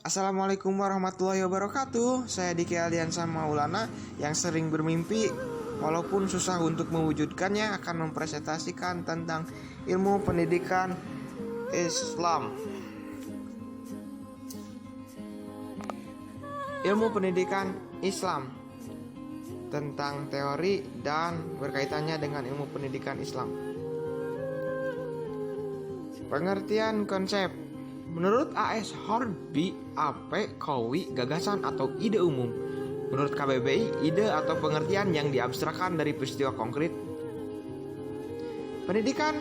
Assalamualaikum warahmatullahi wabarakatuh. Saya Diki Aliansa Maulana yang sering bermimpi walaupun susah untuk mewujudkannya akan mempresentasikan tentang ilmu pendidikan Islam. Ilmu pendidikan Islam tentang teori dan berkaitannya dengan ilmu pendidikan Islam. Pengertian konsep. Menurut A.S. Horby, AP, Kowi, gagasan atau ide umum. Menurut KBBI, ide atau pengertian yang diabstrakkan dari peristiwa konkret. Pendidikan.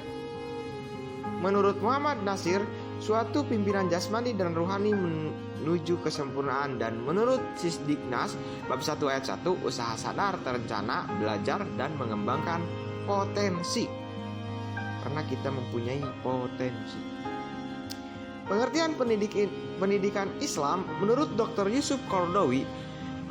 Menurut Muhammad Nasir, suatu pimpinan jasmani dan rohani menuju kesempurnaan. Dan menurut Sisdiknas, bab 1 ayat 1, usaha sadar, terencana, belajar, dan mengembangkan potensi. Karena kita mempunyai potensi. Pengertian pendidikan Islam menurut Dr. Yusuf Qaradawi,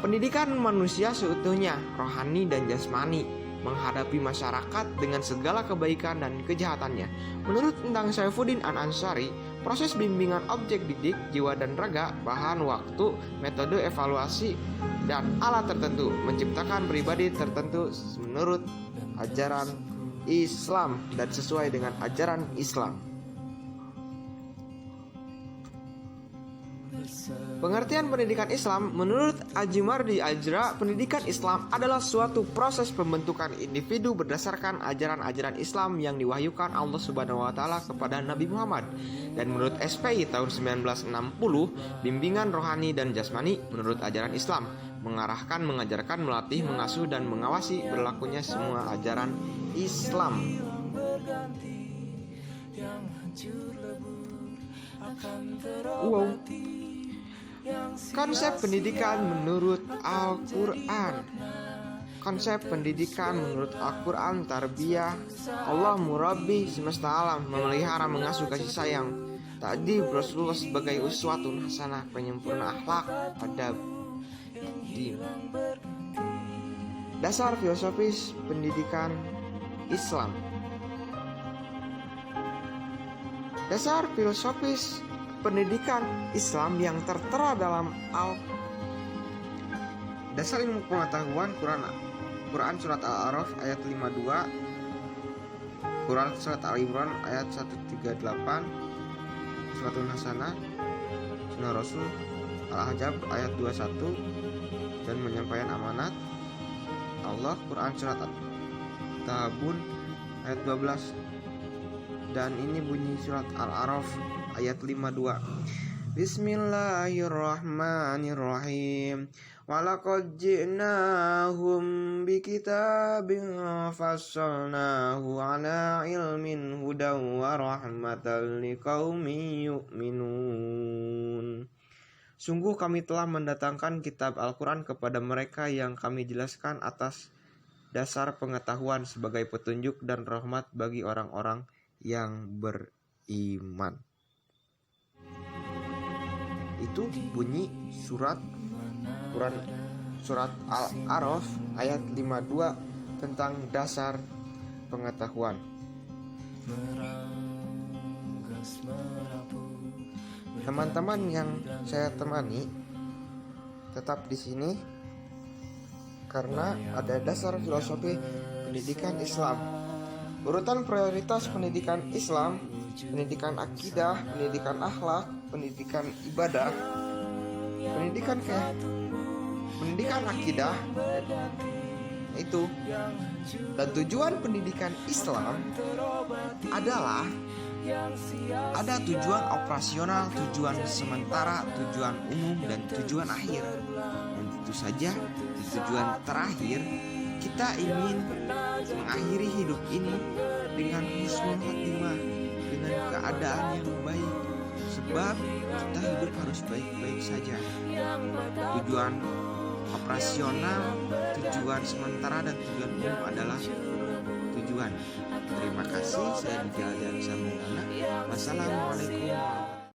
pendidikan manusia seutuhnya, rohani dan jasmani, menghadapi masyarakat dengan segala kebaikan dan kejahatannya. Menurut Endang Saifuddin An-Ansari, proses bimbingan objek didik, jiwa dan raga, bahan waktu, metode evaluasi, dan alat tertentu, menciptakan pribadi tertentu menurut ajaran Islam dan sesuai dengan ajaran Islam. Pengertian pendidikan Islam menurut Ajimardi Ajra, pendidikan Islam adalah suatu proses pembentukan individu berdasarkan ajaran-ajaran Islam yang diwahyukan Allah Subhanahu wa taala kepada Nabi Muhammad. Dan menurut SPI tahun 1960, bimbingan rohani dan jasmani menurut ajaran Islam mengarahkan, mengajarkan, melatih, mengasuh dan mengawasi berlakunya semua ajaran Islam. Wow. Konsep pendidikan menurut Al-Quran. Konsep pendidikan menurut Al-Quran, tarbiyah, Allah murabbi semesta alam, memelihara, mengasuh, kasih sayang. Ta'dib Rasulullah sebagai uswatun hasanah, penyempurna akhlak, adab, din. Dasar filosofis pendidikan Islam. Dasar filosofis pendidikan Islam yang tertera dalam Dasar ilmu pengetahuan Quran surat Al-A'raf ayat 52, Quran surat Al-Imran ayat 138, Uswatun Hasanah, Sunnah Rasul Al-Ahzab ayat 21, dan menyampaikan amanat Allah, Quran surat At-Tabun ayat 12. Dan ini bunyi surat Al-A'raf ayat 52. Bismillahirrahmanirrahim. Walaqad ji'nahum bikitabin fassalnahu ala ilmin hudaw wa rahmatan liqaumin yu'minun. Sungguh kami telah mendatangkan kitab Al-Quran kepada mereka yang kami jelaskan atas dasar pengetahuan sebagai petunjuk dan rahmat bagi orang-orang yang beriman. Itu bunyi surat Quran surat Al-A'raf ayat 52 tentang dasar pengetahuan. Teman-teman yang saya temani tetap di sini karena ada dasar filosofi pendidikan Islam. Urutan prioritas pendidikan Islam: pendidikan akidah, pendidikan akhlak, pendidikan ibadah, pendidikan akidah itu. Dan tujuan pendidikan Islam adalah ada tujuan operasional, tujuan sementara, tujuan umum, dan tujuan akhir. Dan tentu saja di tujuan terakhir kita ingin mengakhiri hidup ini dengan husnul khotimah, dengan keadaan yang baik. Sebab kita hidup harus baik-baik saja. Tujuan operasional, tujuan sementara, dan tujuan umum adalah tujuan. Terima kasih. Saya Diki Aliansa Maulana. Wassalamualaikum.